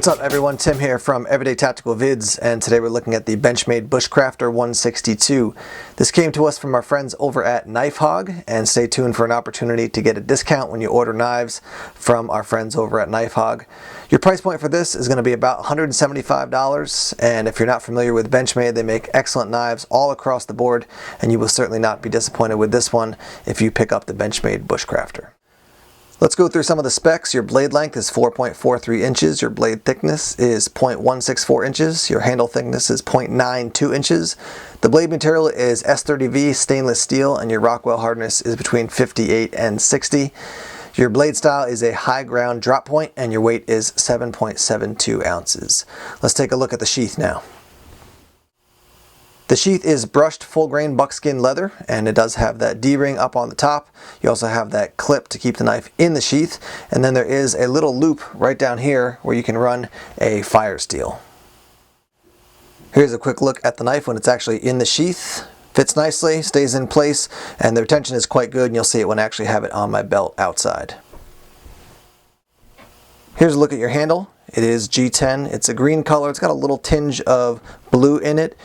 What's up everyone, Tim here from Everyday Tactical Vids, and today we're looking at the Benchmade Bushcrafter 162. This came to us from our friends over at Knife Hog, and stay tuned for an opportunity to get a discount when you order knives from our friends over at Knife Hog. Your price point for this is going to be about $175, and if you're not familiar with Benchmade, they make excellent knives all across the board, and you will certainly not be disappointed with this one if you pick up the Benchmade Bushcrafter. Let's go through some of the specs. Your blade length is 4.43 inches, your blade thickness is 0.164 inches, your handle thickness is 0.92 inches. The blade material is S30V stainless steel, and your Rockwell hardness is between 58 and 60. Your blade style is a high ground drop point, and your weight is 7.72 ounces. Let's take a look at the sheath now. The sheath is brushed full grain buckskin leather, and it does have that D-ring up on the top. You also have that clip to keep the knife in the sheath, and then there is a little loop right down here where you can run a fire steel. Here's a quick look at the knife when it's actually in the sheath. Fits nicely, stays in place, and the retention is quite good, and you'll see it when I actually have it on my belt outside. Here's a look at your handle. It is G10. It's a green color. It's got a little tinge of blue in it.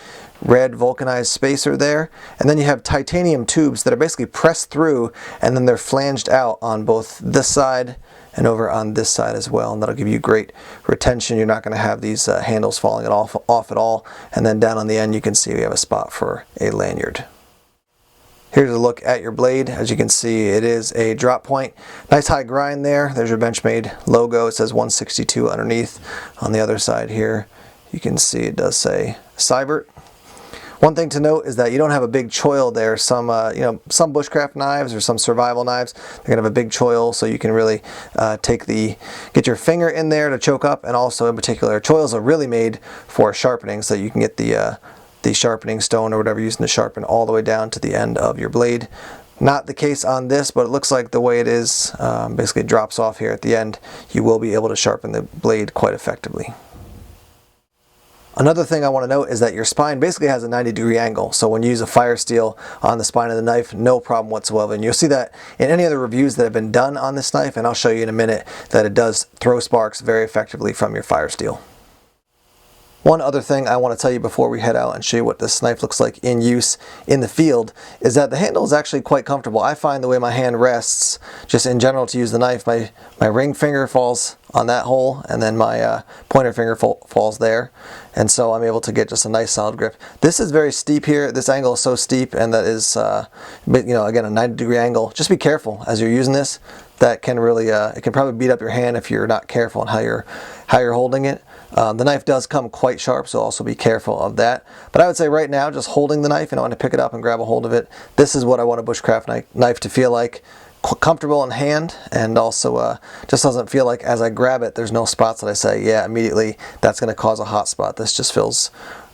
Red vulcanized spacer there, and then you have titanium tubes that are basically pressed through, and then they're flanged out on both this side and over on this side as well, and that'll give you great retention. You're not going to have these handles falling off at all. And then down on the end you can see we have a spot for a lanyard. Here's a look at your blade. As you can see, it is a drop point. Nice high grind there. There's your Benchmade logo. It says 162 underneath. On the other side here you can see it does say Seibert. One thing to note is that you don't have a big choil there. Some bushcraft knives or some survival knives, they're gonna have a big choil, so you can really get your finger in there to choke up. And also, in particular, choils are really made for sharpening, so you can get the sharpening stone or whatever you're using to sharpen all the way down to the end of your blade. Not the case on this, but it looks like the way it is basically drops off here at the end. You will be able to sharpen the blade quite effectively. Another thing I want to note is that your spine basically has a 90-degree angle, so when you use a fire steel on the spine of the knife, no problem whatsoever. And you'll see that in any other reviews that have been done on this knife, and I'll show you in a minute that it does throw sparks very effectively from your fire steel. One other thing I want to tell you before we head out and show you what this knife looks like in use in the field is that the handle is actually quite comfortable. I find the way my hand rests, just in general to use the knife, my ring finger falls on that hole, and then my pointer finger falls there, and so I'm able to get just a nice solid grip. This is very steep here. This angle is so steep, and that is again a 90-degree angle. Just be careful as you're using this. That can really it can probably beat up your hand if you're not careful on how you're holding it. The knife does come quite sharp, so also be careful of that. But I would say right now, just holding the knife, and I want to pick it up and grab a hold of it. This is what I want a bushcraft knife to feel like. Comfortable in hand, and also just doesn't feel like as I grab it there's no spots that I say, yeah, immediately that's going to cause a hot spot. This just feels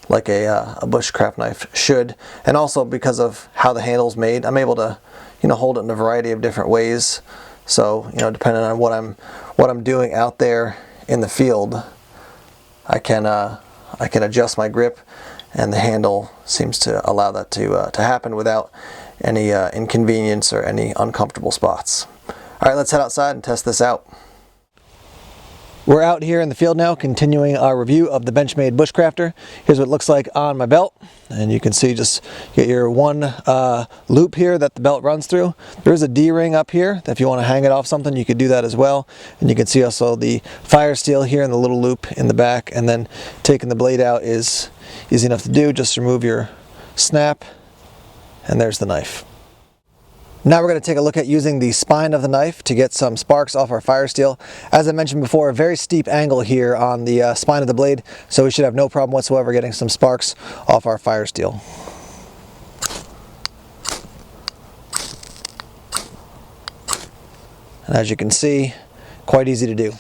like a bushcraft knife should. And also because of how the handle's made, I'm able to hold it in a variety of different ways. So depending on what I'm doing out there in the field, I can adjust my grip, and the handle seems to allow that to happen without any inconvenience or any uncomfortable spots. Alright, let's head outside and test this out. We're out here in the field now, continuing our review of the Benchmade Bushcrafter. Here's what it looks like on my belt, and you can see just get your one loop here that the belt runs through. There's a D-ring up here. If you want to hang it off something, you could do that as well. And you can see also the fire steel here and the little loop in the back, and then taking the blade out is easy enough to do. Just remove your snap, and there's the knife. Now we're going to take a look at using the spine of the knife to get some sparks off our fire steel. As I mentioned before, a very steep angle here on the spine of the blade, so we should have no problem whatsoever getting some sparks off our fire steel. And as you can see, quite easy to do.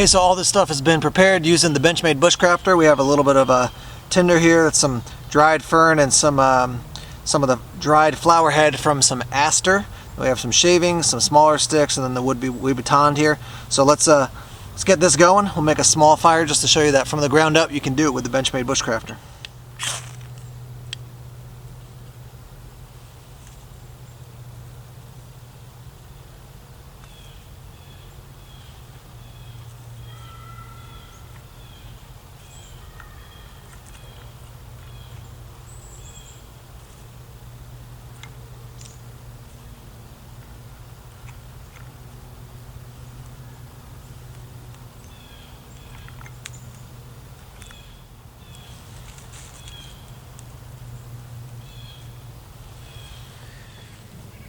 Okay, so all this stuff has been prepared using the Benchmade Bushcrafter. We have a little bit of a tinder here. That's some dried fern and some of the dried flower head from some aster. We have some shavings, some smaller sticks, and then the would-be batoned here. So let's get this going. We'll make a small fire just to show you that from the ground up you can do it with the Benchmade Bushcrafter.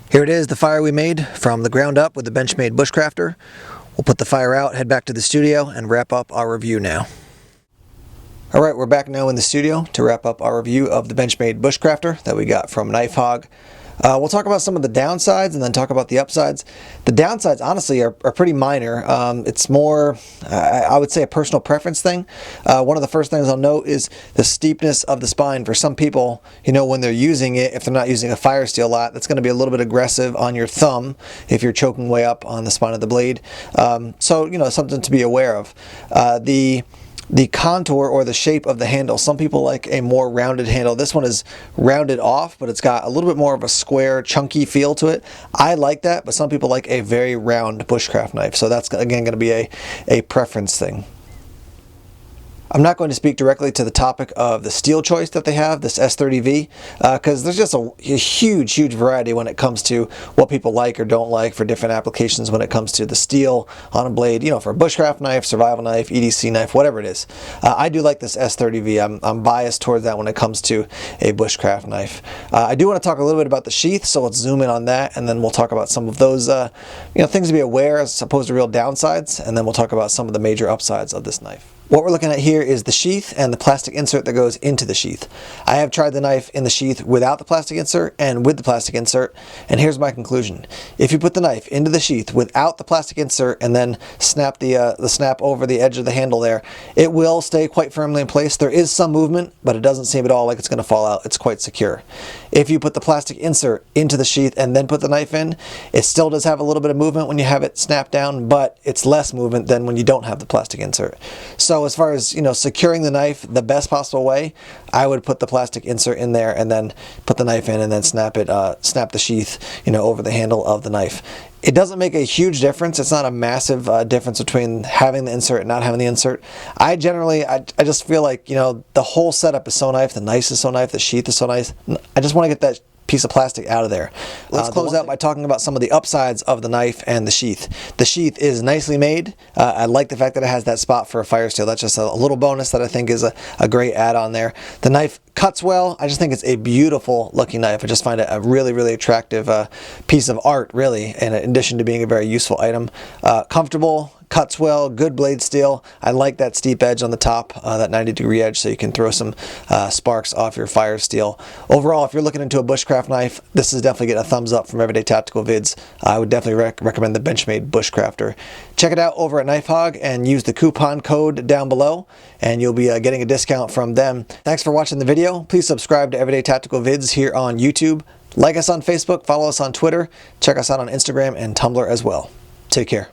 Here it is, the fire we made from the ground up with the Benchmade Bushcrafter. We'll put the fire out, head back to the studio, and wrap up our review now. Alright, we're back now in the studio to wrap up our review of the Benchmade Bushcrafter that we got from Knife Hog. We'll talk about some of the downsides and then talk about the upsides. The downsides, honestly, are pretty minor. It's more, I would say, a personal preference thing. One of the first things I'll note is the steepness of the spine. For some people, you know, when they're using it, if they're not using a fire steel lot, that's going to be a little bit aggressive on your thumb if you're choking way up on the spine of the blade. So, you know, something to be aware of. The contour or the shape of the handle. Some people like a more rounded handle. This one is rounded off, but it's got a little bit more of a square, chunky feel to it. I like that, but some people like a very round bushcraft knife. So that's, again, going to be a preference thing. I'm not going to speak directly to the topic of the steel choice that they have, this S30V, because there's just a huge variety when it comes to what people like or don't like for different applications when it comes to the steel on a blade, you know, for a bushcraft knife, survival knife, EDC knife, whatever it is. I do like this S30V. I'm biased towards that when it comes to a bushcraft knife. I do want to talk a little bit about the sheath, so let's zoom in on that, and then we'll talk about some of those you know, things to be aware as opposed to real downsides, and then we'll talk about some of the major upsides of this knife. What we're looking at here is the sheath and the plastic insert that goes into the sheath. I have tried the knife in the sheath without the plastic insert and with the plastic insert, and here's my conclusion. If you put the knife into the sheath without the plastic insert and then snap the snap over the edge of the handle there, it will stay quite firmly in place. There is some movement, but it doesn't seem at all like it's going to fall out. It's quite secure. If you put the plastic insert into the sheath and then put the knife in, it still does have a little bit of movement when you have it snapped down, but it's less movement than when you don't have the plastic insert. So as far as, you know, securing the knife the best possible way, I would put the plastic insert in there and then put the knife in and then snap the sheath, you know, over the handle of the knife. It doesn't make a huge difference. It's not a massive difference between having the insert and not having the insert. I just feel like, you know, the whole setup is so nice, the knife is so nice, the sheath is so nice. I just want to get that piece of plastic out of there. Let's close out by talking about some of the upsides of the knife and the sheath. The sheath is nicely made. I like the fact that it has that spot for a fire steel. That's just a little bonus that I think is a great add-on there. The knife cuts well. I just think it's a beautiful looking knife. I just find it a really attractive piece of art, really, in addition to being a very useful item. Comfortable, cuts well, good blade steel. I like that steep edge on the top, that 90-degree edge, so you can throw some sparks off your fire steel. Overall, if you're looking into a bushcraft knife, this is definitely getting a thumbs up from Everyday Tactical Vids. I would definitely recommend the Benchmade Bushcrafter. Check it out over at Knife Hog and use the coupon code down below, and you'll be getting a discount from them. Thanks for watching the video. Please subscribe to Everyday Tactical Vids here on YouTube. Like us on Facebook, follow us on Twitter, check us out on Instagram and Tumblr as well. Take care.